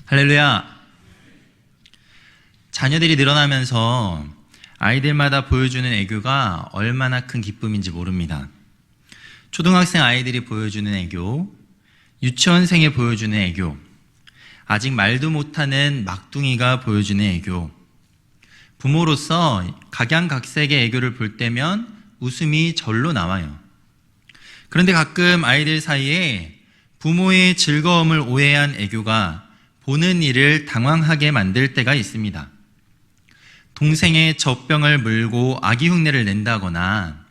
할렐루야. 자녀들이 늘어나면서 아이들마다 보여주는 애교가 얼마나 큰 기쁨인지 모릅니다. 초등학생 아이들이 보여주는 애교, 유치원생이 보여주는 애교, 아직 말도 못하는 막둥이가 보여주는 애교, 부모로서 각양각색의 애교를 볼 때면 웃음이 절로 나와요. 그런데 가끔 아이들 사이에 부모의 즐거움을 오해한 애교가 보는 이를 당황하게 만들 때가 있습니다. 동생의 젖병을 물고 아기 흉내를 낸다거나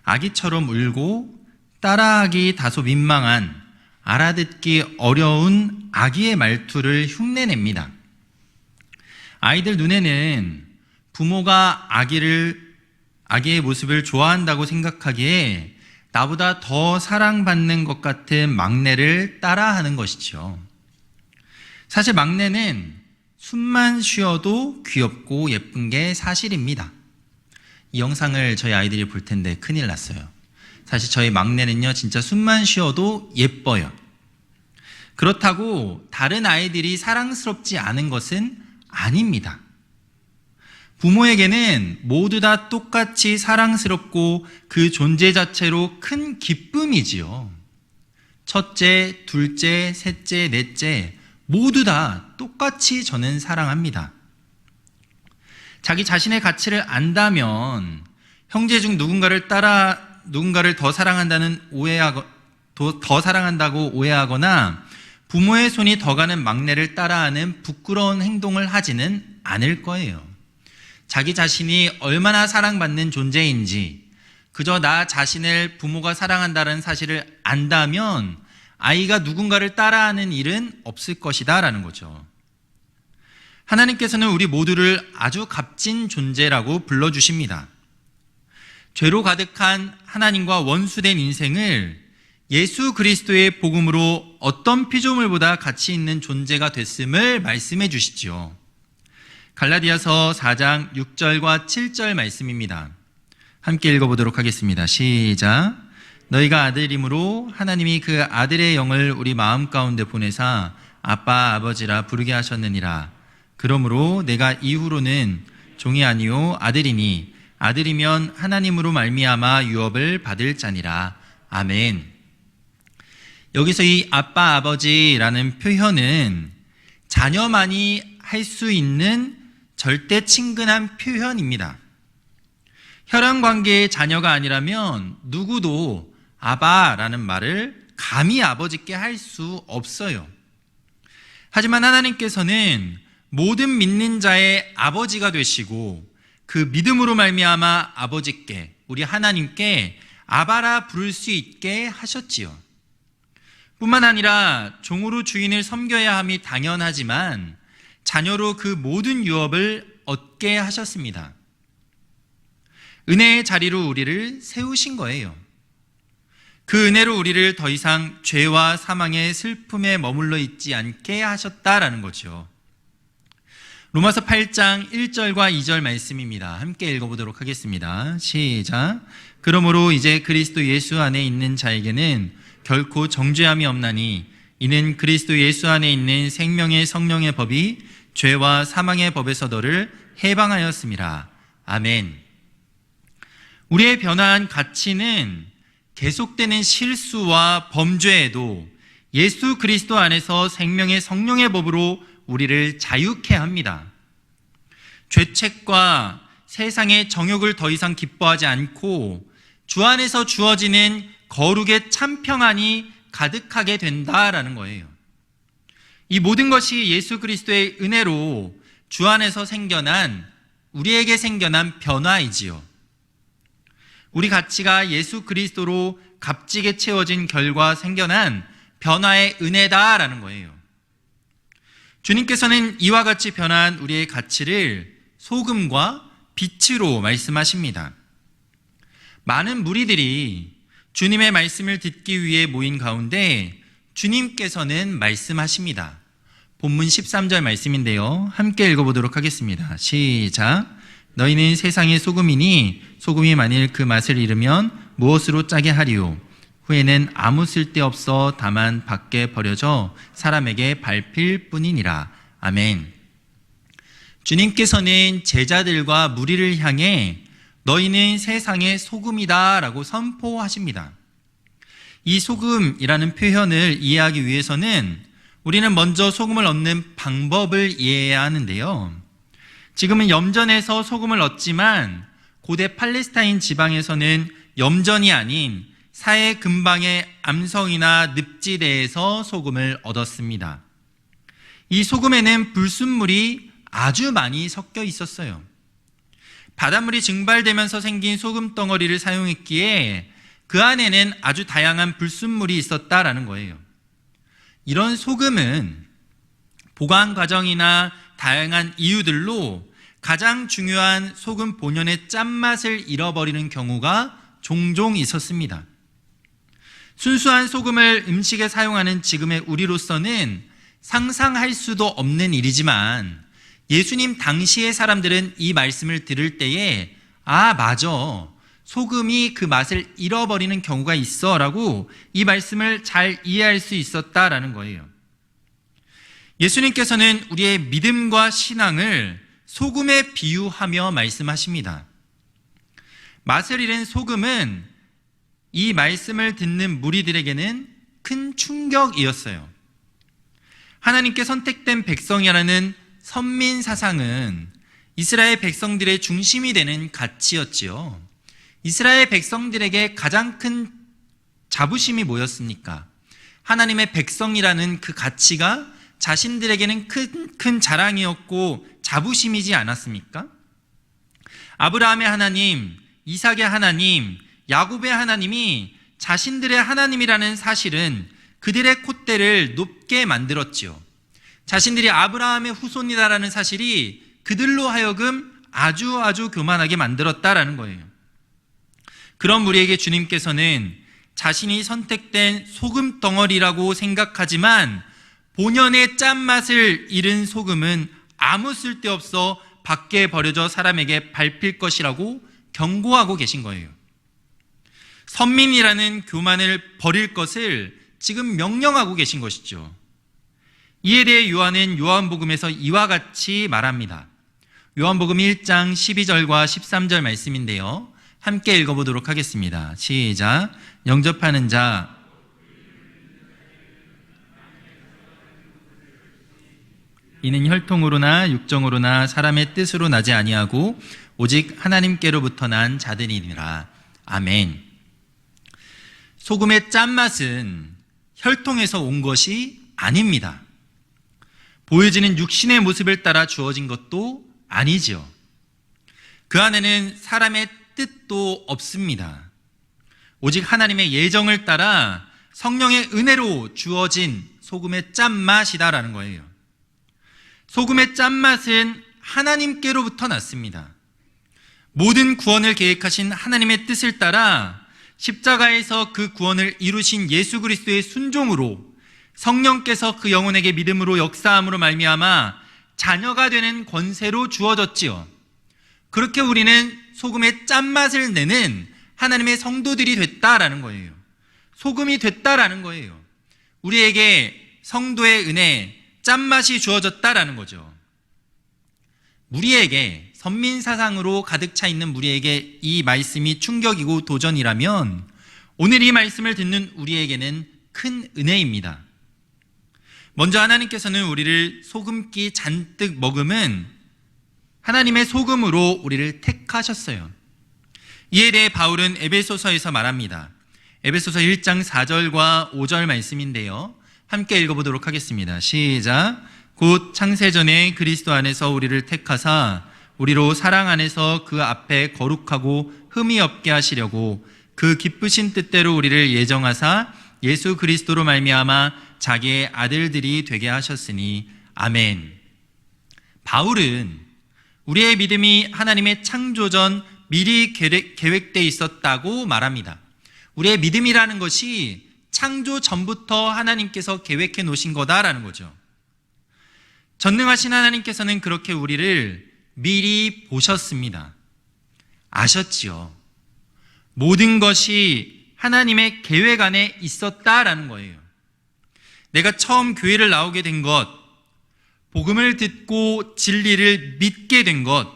아기처럼 울고 따라하기 다소 민망한 알아듣기 어려운 아기의 말투를 흉내냅니다. 아이들 눈에는 부모가 아기의 모습을 좋아한다고 생각하기에 나보다 더 사랑받는 것 같은 막내를 따라하는 것이죠. 사실 막내는 숨만 쉬어도 귀엽고 예쁜 게 사실입니다. 이 영상을 저희 아이들이 볼 텐데 큰일 났어요. 사실 저희 막내는요, 진짜 숨만 쉬어도 예뻐요. 그렇다고 다른 아이들이 사랑스럽지 않은 것은 아닙니다. 부모에게는 모두 다 똑같이 사랑스럽고 그 존재 자체로 큰 기쁨이지요. 첫째, 둘째, 셋째, 넷째 모두 다 똑같이 저는 사랑합니다. 자기 자신의 가치를 안다면 형제 중 누군가를 더 사랑한다고 오해하거나 부모의 손이 더 가는 막내를 따라하는 부끄러운 행동을 하지는 않을 거예요. 자기 자신이 얼마나 사랑받는 존재인지 그저 나 자신을 부모가 사랑한다는 사실을 안다면 아이가 누군가를 따라하는 일은 없을 것이다 라는 거죠. 하나님께서는 우리 모두를 아주 값진 존재라고 불러주십니다. 죄로 가득한 하나님과 원수된 인생을 예수 그리스도의 복음으로 어떤 피조물보다 가치 있는 존재가 됐음을 말씀해 주시지요. 갈라디아서 4장 6절과 7절 말씀입니다. 함께 읽어보도록 하겠습니다. 시작. 너희가 아들이므로 하나님이 그 아들의 영을 우리 마음 가운데 보내사 아빠 아버지라 부르게 하셨느니라. 그러므로 내가 이후로는 종이 아니요 아들이니 아들이면 하나님으로 말미암아 유업을 받을 자니라. 아멘. 여기서 이 아빠 아버지라는 표현은 자녀만이 할 수 있는 절대 친근한 표현입니다. 혈연 관계의 자녀가 아니라면 누구도 아바라는 말을 감히 아버지께 할 수 없어요. 하지만 하나님께서는 모든 믿는 자의 아버지가 되시고 그 믿음으로 말미암아 아버지께, 우리 하나님께 아바라 부를 수 있게 하셨지요. 뿐만 아니라 종으로 주인을 섬겨야 함이 당연하지만 자녀로 그 모든 유업을 얻게 하셨습니다. 은혜의 자리로 우리를 세우신 거예요. 그 은혜로 우리를 더 이상 죄와 사망의 슬픔에 머물러 있지 않게 하셨다라는 거죠. 로마서 8장 1절과 2절 말씀입니다. 함께 읽어보도록 하겠습니다. 시작. 그러므로 이제 그리스도 예수 안에 있는 자에게는 결코 정죄함이 없나니 이는 그리스도 예수 안에 있는 생명의 성령의 법이 죄와 사망의 법에서 너를 해방하였음이라. 아멘. 우리의 변화한 가치는 계속되는 실수와 범죄에도 예수 그리스도 안에서 생명의 성령의 법으로 우리를 자유케 합니다. 죄책과 세상의 정욕을 더 이상 기뻐하지 않고 주 안에서 주어지는 거룩의 참 평안이 가득하게 된다라는 거예요. 이 모든 것이 예수 그리스도의 은혜로 주 안에서 우리에게 생겨난 변화이지요. 우리 가치가 예수 그리스도로 값지게 채워진 결과 생겨난 변화의 은혜다라는 거예요. 주님께서는 이와 같이 변한 우리의 가치를 소금과 빛으로 말씀하십니다. 많은 무리들이 주님의 말씀을 듣기 위해 모인 가운데 주님께서는 말씀하십니다. 본문 13절 말씀인데요. 함께 읽어보도록 하겠습니다. 시작. 너희는 세상의 소금이니 소금이 만일 그 맛을 잃으면 무엇으로 짜게 하리요? 후에는 아무 쓸데없어 다만 밖에 버려져 사람에게 밟힐 뿐이니라. 아멘. 주님께서는 제자들과 무리를 향해 너희는 세상의 소금이다 라고 선포하십니다. 이 소금이라는 표현을 이해하기 위해서는 우리는 먼저 소금을 얻는 방법을 이해해야 하는데요. 지금은 염전에서 소금을 얻지만 고대 팔레스타인 지방에서는 염전이 아닌 사해 근방의 암성이나 늪지대에서 소금을 얻었습니다. 이 소금에는 불순물이 아주 많이 섞여 있었어요. 바닷물이 증발되면서 생긴 소금 덩어리를 사용했기에 그 안에는 아주 다양한 불순물이 있었다라는 거예요. 이런 소금은 보관 과정이나 다양한 이유들로 가장 중요한 소금 본연의 짠맛을 잃어버리는 경우가 종종 있었습니다. 순수한 소금을 음식에 사용하는 지금의 우리로서는 상상할 수도 없는 일이지만 예수님 당시의 사람들은 이 말씀을 들을 때에 맞아. 소금이 그 맛을 잃어버리는 경우가 있어 라고 이 말씀을 잘 이해할 수 있었다라는 거예요. 예수님께서는 우리의 믿음과 신앙을 소금에 비유하며 말씀하십니다. 맛을 잃은 소금은 이 말씀을 듣는 무리들에게는 큰 충격이었어요. 하나님께 선택된 백성이라는 선민 사상은 이스라엘 백성들의 중심이 되는 가치였지요. 이스라엘 백성들에게 가장 큰 자부심이 뭐였습니까? 하나님의 백성이라는 그 가치가 자신들에게는 큰 자랑이었고 자부심이지 않았습니까? 아브라함의 하나님, 이삭의 하나님, 야곱의 하나님이 자신들의 하나님이라는 사실은 그들의 콧대를 높게 만들었지요. 자신들이 아브라함의 후손이다라는 사실이 그들로 하여금 아주 교만하게 만들었다라는 거예요. 그런 우리에게 주님께서는 자신이 선택된 소금 덩어리라고 생각하지만 본연의 짠맛을 잃은 소금은 아무 쓸데없어 밖에 버려져 사람에게 밟힐 것이라고 경고하고 계신 거예요. 선민이라는 교만을 버릴 것을 지금 명령하고 계신 것이죠. 이에 대해 요한은 요한복음에서 이와 같이 말합니다. 요한복음 1장 12절과 13절 말씀인데요. 함께 읽어보도록 하겠습니다. 시작. 영접하는 자 이는 혈통으로나 육정으로나 사람의 뜻으로 나지 아니하고 오직 하나님께로부터 난 자들이니라. 아멘. 소금의 짠맛은 혈통에서 온 것이 아닙니다. 보여지는 육신의 모습을 따라 주어진 것도 아니지요. 그 안에는 사람의 뜻도 없습니다. 오직 하나님의 예정을 따라 성령의 은혜로 주어진 소금의 짠맛이다라는 거예요. 소금의 짠맛은 하나님께로부터 났습니다. 모든 구원을 계획하신 하나님의 뜻을 따라 십자가에서 그 구원을 이루신 예수 그리스도의 순종으로 성령께서 그 영혼에게 믿음으로 역사함으로 말미암아 자녀가 되는 권세로 주어졌지요. 그렇게 우리는 소금의 짠맛을 내는 하나님의 성도들이 됐다라는 거예요. 소금이 됐다라는 거예요. 우리에게 성도의 은혜, 짠맛이 주어졌다라는 거죠. 우리에게 선민사상으로 가득 차 있는 우리에게 이 말씀이 충격이고 도전이라면 오늘 이 말씀을 듣는 우리에게는 큰 은혜입니다. 먼저 하나님께서는 우리를 소금기 잔뜩 머금은 하나님의 소금으로 우리를 택하셨어요. 이에 대해 바울은 에베소서에서 말합니다. 에베소서 1장 4절과 5절 말씀인데요. 함께 읽어보도록 하겠습니다. 시작. 곧 창세전에 그리스도 안에서 우리를 택하사 우리로 사랑 안에서 그 앞에 거룩하고 흠이 없게 하시려고 그 기쁘신 뜻대로 우리를 예정하사 예수 그리스도로 말미암아 자기의 아들들이 되게 하셨으니 아멘. 바울은 우리의 믿음이 하나님의 창조전 미리 계획되어 있었다고 말합니다. 우리의 믿음이라는 것이 창조 전부터 하나님께서 계획해 놓으신 거다라는 거죠. 전능하신 하나님께서는 그렇게 우리를 미리 보셨습니다. 아셨지요. 모든 것이 하나님의 계획 안에 있었다라는 거예요. 내가 처음 교회를 나오게 된 것, 복음을 듣고 진리를 믿게 된 것,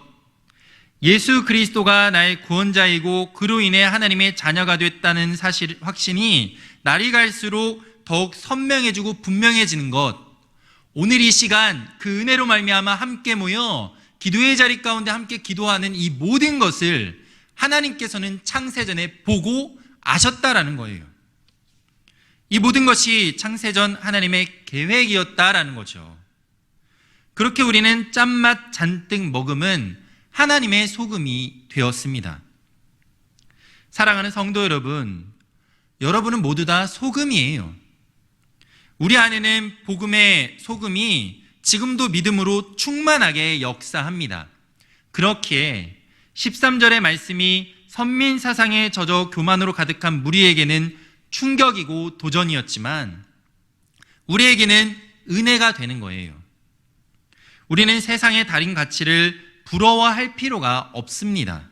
예수 그리스도가 나의 구원자이고 그로 인해 하나님의 자녀가 됐다는 사실, 확신이 날이 갈수록 더욱 선명해지고 분명해지는 것, 오늘 이 시간 그 은혜로 말미암아 함께 모여 기도의 자리 가운데 함께 기도하는 이 모든 것을 하나님께서는 창세전에 보고 아셨다라는 거예요. 이 모든 것이 창세전 하나님의 계획이었다라는 거죠. 그렇게 우리는 짠맛 잔뜩 머금은 하나님의 소금이 되었습니다. 사랑하는 성도 여러분, 여러분은 모두 다 소금이에요. 우리 안에는 복음의 소금이 지금도 믿음으로 충만하게 역사합니다. 그렇기에 13절의 말씀이 선민 사상에 젖어 교만으로 가득한 무리에게는 충격이고 도전이었지만 우리에게는 은혜가 되는 거예요. 우리는 세상의 다른 가치를 부러워할 필요가 없습니다.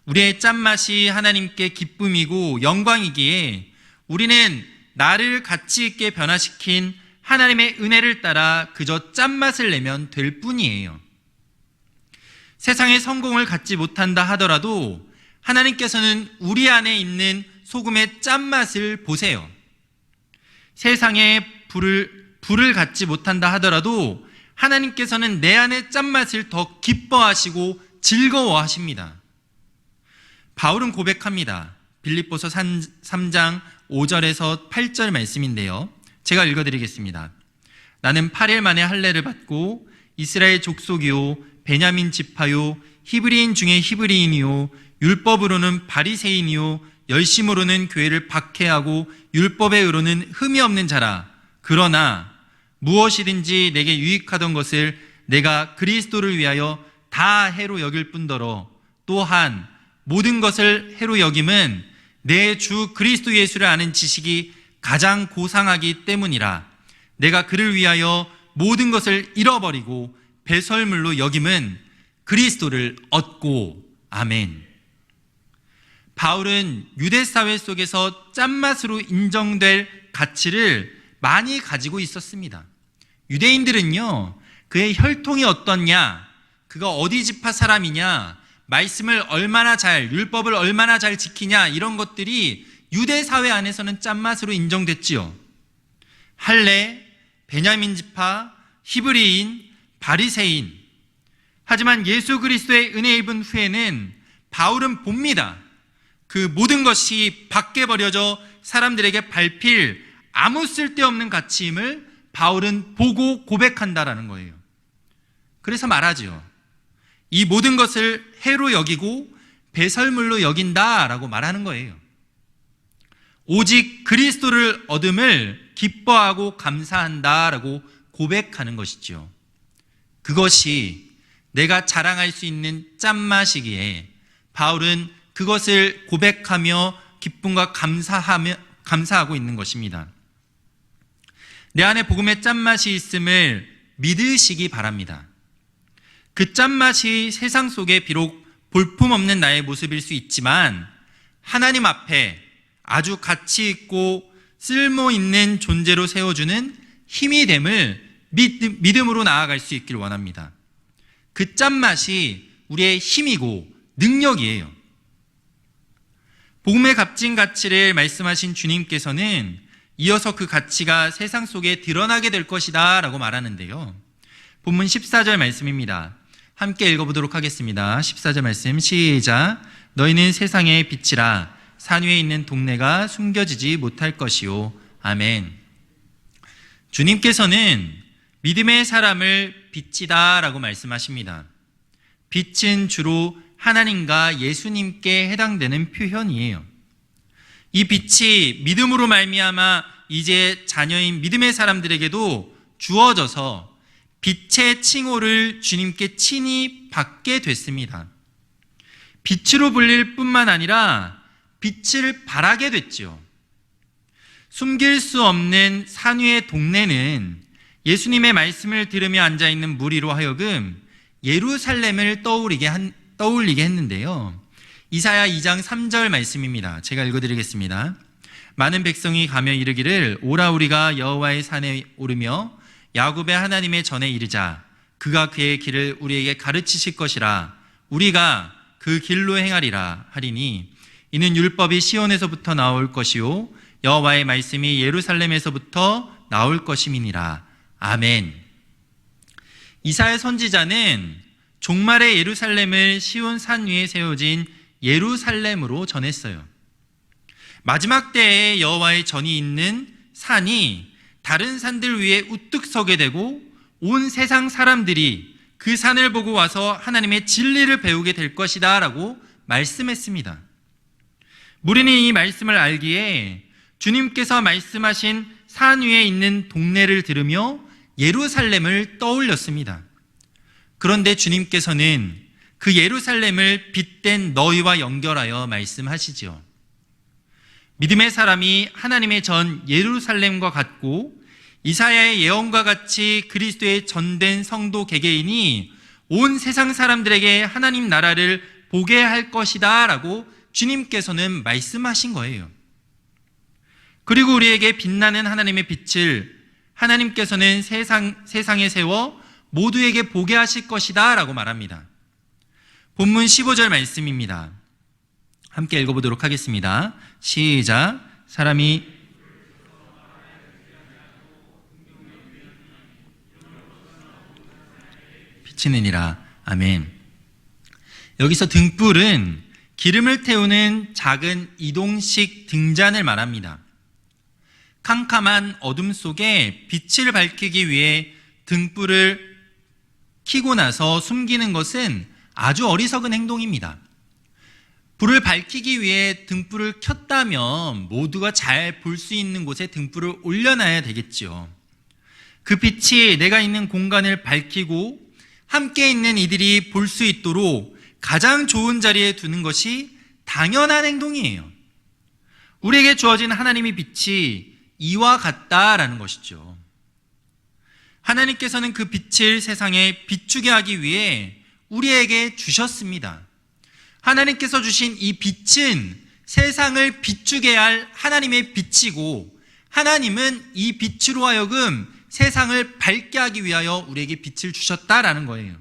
우리의 짠맛이 하나님께 기쁨이고 영광이기에 우리는 나를 가치 있게 변화시킨 하나님의 은혜를 따라 그저 짠맛을 내면 될 뿐이에요. 세상의 성공을 갖지 못한다 하더라도 하나님께서는 우리 안에 있는 소금의 짠맛을 보세요. 세상의 불을 갖지 못한다 하더라도 하나님께서는 내 안의 짠맛을 더 기뻐하시고 즐거워하십니다. 바울은 고백합니다. 빌립보서 3장 5절에서 8절 말씀인데요. 제가 읽어드리겠습니다. 나는 8일 만에 할례를 받고 이스라엘 족속이요 베냐민 지파요 히브리인 중에 히브리인이요 율법으로는 바리새인이요 열심으로는 교회를 박해하고 율법에 의로는 흠이 없는 자라. 그러나 무엇이든지 내게 유익하던 것을 내가 그리스도를 위하여 다 해로 여길 뿐더러 또한 모든 것을 해로 여김은 내 주 그리스도 예수를 아는 지식이 가장 고상하기 때문이라. 내가 그를 위하여 모든 것을 잃어버리고 배설물로 여김은 그리스도를 얻고. 아멘. 바울은 유대 사회 속에서 짠맛으로 인정될 가치를 많이 가지고 있었습니다. 유대인들은요, 그의 혈통이 어떻냐, 그가 어디 지파 사람이냐, 말씀을 얼마나 잘, 율법을 얼마나 잘 지키냐, 이런 것들이 유대 사회 안에서는 짠맛으로 인정됐지요. 할례, 베냐민 지파, 히브리인, 바리새인. 하지만 예수 그리스도의 은혜 입은 후에는 바울은 봅니다. 그 모든 것이 밖에 버려져 사람들에게 밟힐 아무 쓸데없는 가치임을 바울은 보고 고백한다라는 거예요. 그래서 말하죠. 이 모든 것을 해로 여기고 배설물로 여긴다라고 말하는 거예요. 오직 그리스도를 얻음을 기뻐하고 감사한다라고 고백하는 것이죠. 그것이 내가 자랑할 수 있는 짠맛이기에 바울은 그것을 고백하며 기쁨과 감사하고 있는 것입니다. 내 안에 복음의 짠맛이 있음을 믿으시기 바랍니다. 그 짠맛이 세상 속에 비록 볼품없는 나의 모습일 수 있지만 하나님 앞에 아주 가치 있고 쓸모 있는 존재로 세워주는 힘이 됨을 믿음으로 나아갈 수 있기를 원합니다. 그 짠맛이 우리의 힘이고 능력이에요. 복음의 값진 가치를 말씀하신 주님께서는 이어서 그 가치가 세상 속에 드러나게 될 것이다 라고 말하는데요. 본문 14절 말씀입니다. 함께 읽어보도록 하겠습니다. 14절 말씀 시작. 너희는 세상의 빛이라. 산 위에 있는 동네가 숨겨지지 못할 것이요. 아멘. 주님께서는 믿음의 사람을 빛이다 라고 말씀하십니다. 빛은 주로 하나님과 예수님께 해당되는 표현이에요. 이 빛이 믿음으로 말미암아 이제 자녀인 믿음의 사람들에게도 주어져서 빛의 칭호를 주님께 친히 받게 됐습니다. 빛으로 불릴 뿐만 아니라 빛을 발하게 됐죠. 숨길 수 없는 산 위의 동네는 예수님의 말씀을 들으며 앉아있는 무리로 하여금 예루살렘을 떠올리게 했는데요. 이사야 2장 3절 말씀입니다. 제가 읽어드리겠습니다. 많은 백성이 가며 이르기를 오라 우리가 여호와의 산에 오르며 야곱의 하나님의 전에 이르자. 그가 그의 길을 우리에게 가르치실 것이라. 우리가 그 길로 행하리라 하리니 이는 율법이 시온에서부터 나올 것이요 여호와의 말씀이 예루살렘에서부터 나올 것임이니라. 아멘. 이사야 선지자는 종말의 예루살렘을 시온 산 위에 세워진 예루살렘으로 전했어요. 마지막 때에 여호와의 전이 있는 산이 다른 산들 위에 우뚝 서게 되고 온 세상 사람들이 그 산을 보고 와서 하나님의 진리를 배우게 될 것이다 라고 말씀했습니다. 우리는 이 말씀을 알기에 주님께서 말씀하신 산 위에 있는 동네를 들으며 예루살렘을 떠올렸습니다. 그런데 주님께서는 그 예루살렘을 빗댄 너희와 연결하여 말씀하시죠. 믿음의 사람이 하나님의 전 예루살렘과 같고 이사야의 예언과 같이 그리스도의 전된 성도 개개인이 온 세상 사람들에게 하나님 나라를 보게 할 것이다 라고 주님께서는 말씀하신 거예요. 그리고 우리에게 빛나는 하나님의 빛을 하나님께서는 세상에 세워 모두에게 보게 하실 것이다 라고 말합니다. 본문 15절 말씀입니다. 함께 읽어보도록 하겠습니다. 시작. 사람이 비치느니라. 아멘. 여기서 등불은 기름을 태우는 작은 이동식 등잔을 말합니다. 캄캄한 어둠 속에 빛을 밝히기 위해 등불을 켜고 나서 숨기는 것은 아주 어리석은 행동입니다. 불을 밝히기 위해 등불을 켰다면 모두가 잘 볼 수 있는 곳에 등불을 올려놔야 되겠죠. 그 빛이 내가 있는 공간을 밝히고 함께 있는 이들이 볼 수 있도록 가장 좋은 자리에 두는 것이 당연한 행동이에요. 우리에게 주어진 하나님의 빛이 이와 같다라는 것이죠. 하나님께서는 그 빛을 세상에 비추게 하기 위해 우리에게 주셨습니다. 하나님께서 주신 이 빛은 세상을 비추게 할 하나님의 빛이고 하나님은 이 빛으로 하여금 세상을 밝게 하기 위하여 우리에게 빛을 주셨다라는 거예요.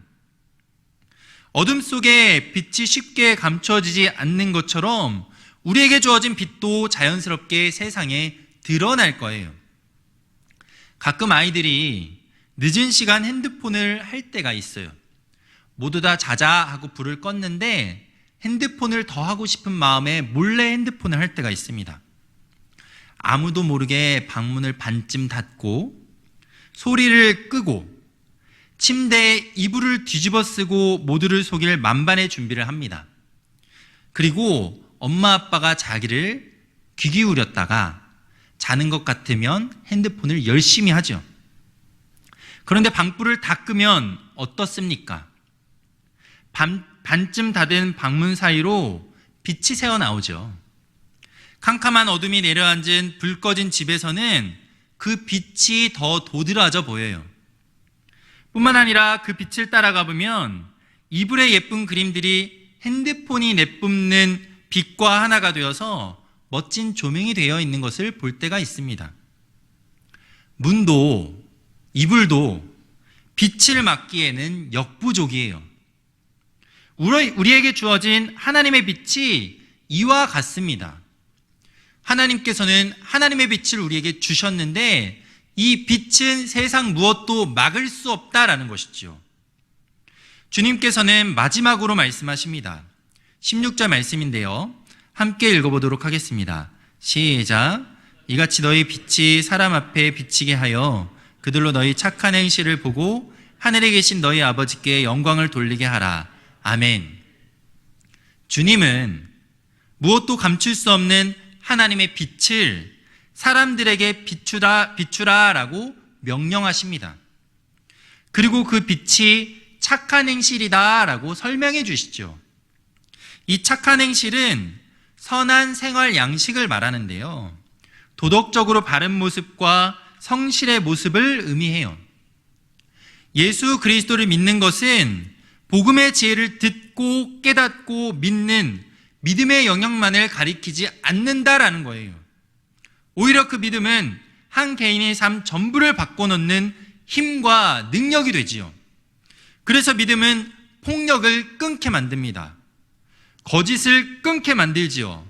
어둠 속에 빛이 쉽게 감춰지지 않는 것처럼 우리에게 주어진 빛도 자연스럽게 세상에 드러날 거예요. 가끔 아이들이 늦은 시간 핸드폰을 할 때가 있어요. 모두 다 자자 하고 불을 껐는데 핸드폰을 더 하고 싶은 마음에 몰래 핸드폰을 할 때가 있습니다. 아무도 모르게 방문을 반쯤 닫고 소리를 끄고 침대에 이불을 뒤집어 쓰고 모두를 속일 만반의 준비를 합니다. 그리고 엄마 아빠가 자기를 귀 기울였다가 자는 것 같으면 핸드폰을 열심히 하죠. 그런데 방불을 다 끄면 어떻습니까? 반쯤 닫은 방문 사이로 빛이 새어나오죠. 캄캄한 어둠이 내려앉은 불 꺼진 집에서는 그 빛이 더 도드라져 보여요. 뿐만 아니라 그 빛을 따라가 보면 이불의 예쁜 그림들이 핸드폰이 내뿜는 빛과 하나가 되어서 멋진 조명이 되어 있는 것을 볼 때가 있습니다. 문도 이불도 빛을 막기에는 역부족이에요. 우리에게 주어진 하나님의 빛이 이와 같습니다. 하나님께서는 하나님의 빛을 우리에게 주셨는데 이 빛은 세상 무엇도 막을 수 없다라는 것이죠. 주님께서는 마지막으로 말씀하십니다. 16절 말씀인데요. 함께 읽어보도록 하겠습니다. 시작. 이같이 너희 빛이 사람 앞에 비치게 하여 그들로 너희 착한 행실을 보고 하늘에 계신 너희 아버지께 영광을 돌리게 하라. 아멘. 주님은 무엇도 감출 수 없는 하나님의 빛을 사람들에게 비추라라고 명령하십니다. 그리고 그 빛이 착한 행실이다라고 설명해 주시죠. 이 착한 행실은 선한 생활 양식을 말하는데요. 도덕적으로 바른 모습과 성실의 모습을 의미해요. 예수 그리스도를 믿는 것은 복음의 지혜를 듣고 깨닫고 믿는 믿음의 영역만을 가리키지 않는다라는 거예요. 오히려 그 믿음은 한 개인의 삶 전부를 바꿔놓는 힘과 능력이 되지요. 그래서 믿음은 폭력을 끊게 만듭니다. 거짓을 끊게 만들지요.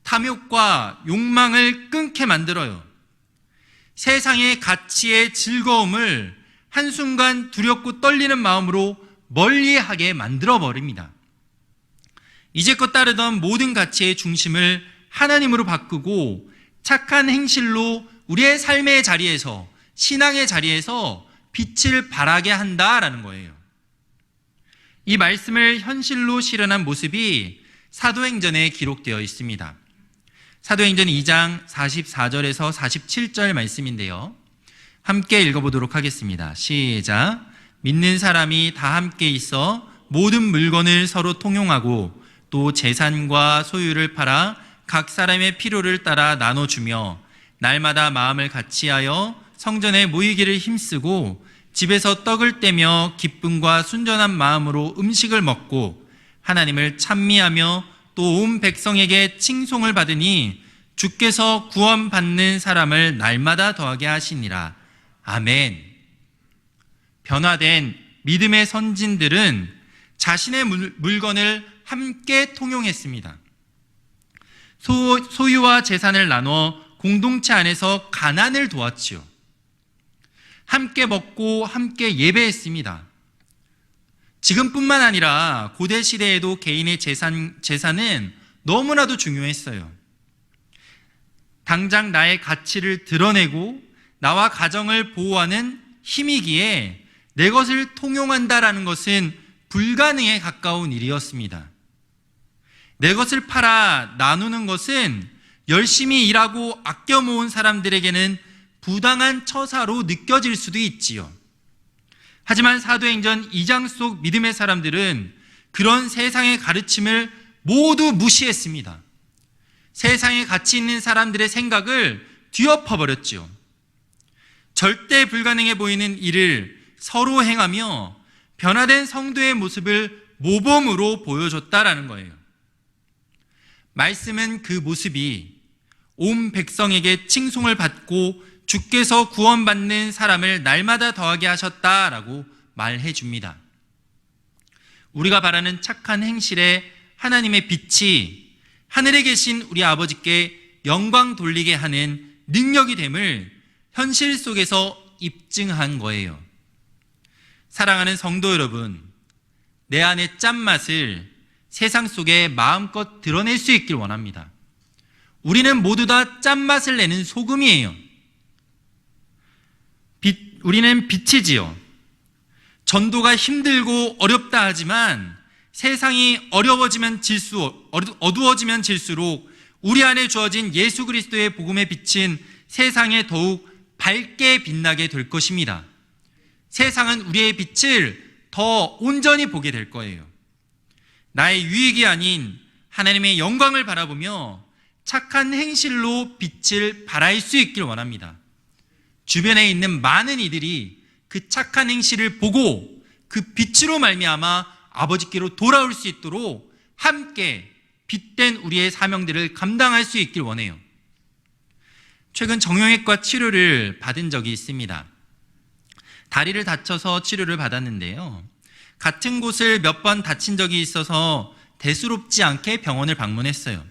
탐욕과 욕망을 끊게 만들어요. 세상의 가치의 즐거움을 한순간 두렵고 떨리는 마음으로 멀리하게 만들어버립니다. 이제껏 따르던 모든 가치의 중심을 하나님으로 바꾸고 착한 행실로 우리의 삶의 자리에서, 신앙의 자리에서 빛을 발하게 한다라는 거예요. 이 말씀을 현실로 실현한 모습이 사도행전에 기록되어 있습니다. 사도행전 2장 44절에서 47절 말씀인데요. 함께 읽어보도록 하겠습니다. 시작. 믿는 사람이 다 함께 있어 모든 물건을 서로 통용하고 또 재산과 소유를 팔아 각 사람의 필요를 따라 나눠주며 날마다 마음을 같이하여 성전에 모이기를 힘쓰고 집에서 떡을 떼며 기쁨과 순전한 마음으로 음식을 먹고 하나님을 찬미하며 또 온 백성에게 칭송을 받으니 주께서 구원받는 사람을 날마다 더하게 하시니라. 아멘. 변화된 믿음의 선진들은 자신의 물건을 함께 통용했습니다. 소유와 재산을 나눠 공동체 안에서 가난을 도왔지요. 함께 먹고 함께 예배했습니다. 지금뿐만 아니라 고대 시대에도 개인의 재산은 너무나도 중요했어요. 당장 나의 가치를 드러내고 나와 가정을 보호하는 힘이기에 내 것을 통용한다라는 것은 불가능에 가까운 일이었습니다. 내 것을 팔아 나누는 것은 열심히 일하고 아껴 모은 사람들에게는 부당한 처사로 느껴질 수도 있지요. 하지만 사도행전 2장 속 믿음의 사람들은 그런 세상의 가르침을 모두 무시했습니다. 세상에 가치 있는 사람들의 생각을 뒤엎어버렸지요. 절대 불가능해 보이는 일을 서로 행하며 변화된 성도의 모습을 모범으로 보여줬다라는 거예요. 말씀은 그 모습이 온 백성에게 칭송을 받고 주께서 구원받는 사람을 날마다 더하게 하셨다라고 말해 줍니다. 우리가 바라는 착한 행실에 하나님의 빛이 하늘에 계신 우리 아버지께 영광 돌리게 하는 능력이 됨을 현실 속에서 입증한 거예요. 사랑하는 성도 여러분, 내 안의 짠맛을 세상 속에 마음껏 드러낼 수 있길 원합니다. 우리는 모두 다 짠맛을 내는 소금이에요. 우리는 빛이지요. 전도가 힘들고 어렵다 하지만 세상이 어두워지면 질수록 우리 안에 주어진 예수 그리스도의 복음의 빛은 세상에 더욱 밝게 빛나게 될 것입니다. 세상은 우리의 빛을 더 온전히 보게 될 거예요. 나의 유익이 아닌 하나님의 영광을 바라보며 착한 행실로 빛을 발할 수 있길 원합니다. 주변에 있는 많은 이들이 그 착한 행실을 보고 그 빛으로 말미암아 아버지께로 돌아올 수 있도록 함께 빛된 우리의 사명들을 감당할 수 있길 원해요. 최근 정형외과 치료를 받은 적이 있습니다. 다리를 다쳐서 치료를 받았는데요. 같은 곳을 몇 번 다친 적이 있어서 대수롭지 않게 병원을 방문했어요.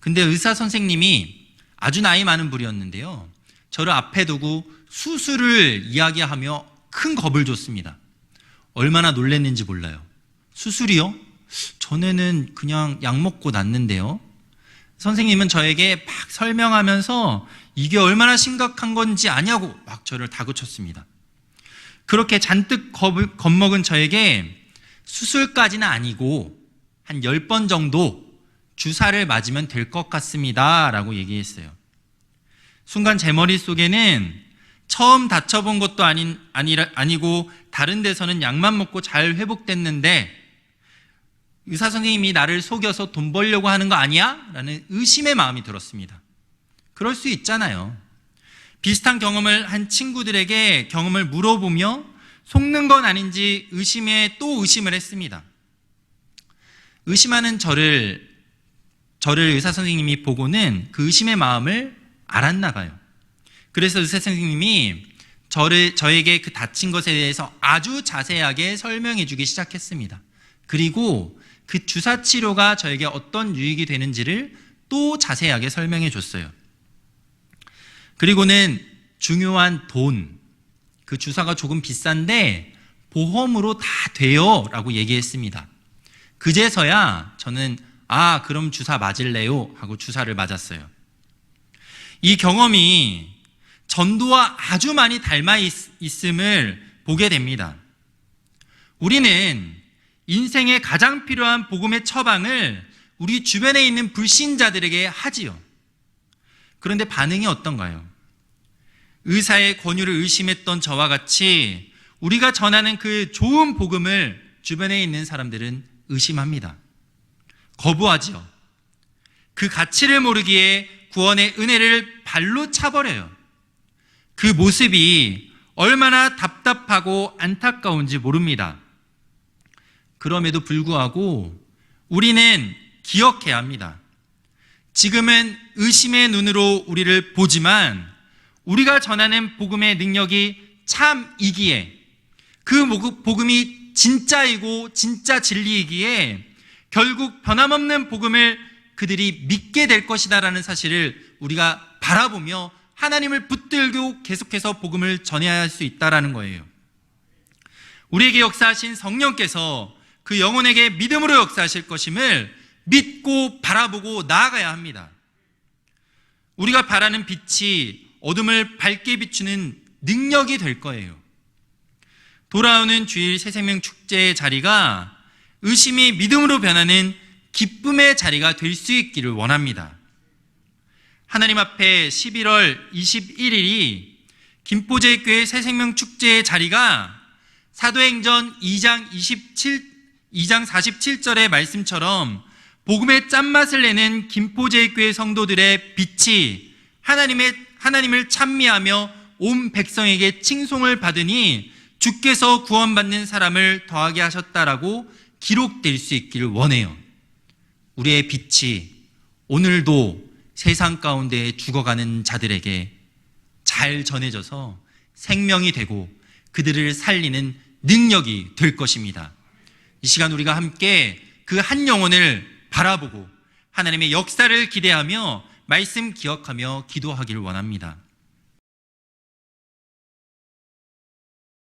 근데 의사 선생님이 아주 나이 많은 분이었는데요. 저를 앞에 두고 수술을 이야기하며 큰 겁을 줬습니다. 얼마나 놀랐는지 몰라요. 수술이요? 전에는 그냥 약 먹고 났는데요. 선생님은 저에게 막 설명하면서 이게 얼마나 심각한 건지 아냐고 막 저를 다그쳤습니다. 그렇게 잔뜩 겁먹은 저에게 수술까지는 아니고 한 10번 정도 주사를 맞으면 될 것 같습니다 라고 얘기했어요. 순간 제 머릿속에는 처음 다쳐본 것도 아니고 다른 데서는 약만 먹고 잘 회복됐는데 의사 선생님이 나를 속여서 돈 벌려고 하는 거 아니야? 라는 의심의 마음이 들었습니다. 그럴 수 있잖아요. 비슷한 경험을 한 친구들에게 경험을 물어보며 속는 건 아닌지 의심에 또 의심을 했습니다. 의심하는 저를 저를 의사 선생님이 보고는 그 의심의 마음을 알았나 봐요. 그래서 의사 선생님이 저에게 그 다친 것에 대해서 아주 자세하게 설명해 주기 시작했습니다. 그리고 그 주사 치료가 저에게 어떤 유익이 되는지를 또 자세하게 설명해 줬어요. 그리고는 중요한 돈, 그 주사가 조금 비싼데 보험으로 다 돼요 라고 얘기했습니다. 그제서야 저는 그럼 주사 맞을래요 하고 주사를 맞았어요. 이 경험이 전도와 아주 많이 닮아 있음을 보게 됩니다. 우리는 인생에 가장 필요한 복음의 처방을 우리 주변에 있는 불신자들에게 하지요. 그런데 반응이 어떤가요? 의사의 권유를 의심했던 저와 같이 우리가 전하는 그 좋은 복음을 주변에 있는 사람들은 의심합니다. 거부하지요. 그 가치를 모르기에 구원의 은혜를 발로 차버려요. 그 모습이 얼마나 답답하고 안타까운지 모릅니다. 그럼에도 불구하고 우리는 기억해야 합니다. 지금은 의심의 눈으로 우리를 보지만 우리가 전하는 복음의 능력이 참이기에 그 복음이 진짜이고 진짜 진리이기에 결국 변함없는 복음을 그들이 믿게 될 것이다라는 사실을 우리가 바라보며 하나님을 붙들고 계속해서 복음을 전해야 할 수 있다라는 거예요. 우리에게 역사하신 성령께서 그 영혼에게 믿음으로 역사하실 것임을 믿고 바라보고 나아가야 합니다. 우리가 바라는 빛이 어둠을 밝게 비추는 능력이 될 거예요. 돌아오는 주일 새생명 축제의 자리가 의심이 믿음으로 변하는 기쁨의 자리가 될 수 있기를 원합니다. 하나님 앞에 11월 21일이 김포제일교회 새생명 축제의 자리가 사도행전 2장 47절의 말씀처럼 복음의 짠맛을 내는 김포제일교회 성도들의 빛이 하나님을 찬미하며 온 백성에게 칭송을 받으니 주께서 구원받는 사람을 더하게 하셨다라고 기록될 수 있기를 원해요. 우리의 빛이 오늘도 세상 가운데 죽어가는 자들에게 잘 전해져서 생명이 되고 그들을 살리는 능력이 될 것입니다. 이 시간 우리가 함께 그 한 영혼을 바라보고 하나님의 역사를 기대하며 말씀 기억하며 기도하기를 원합니다.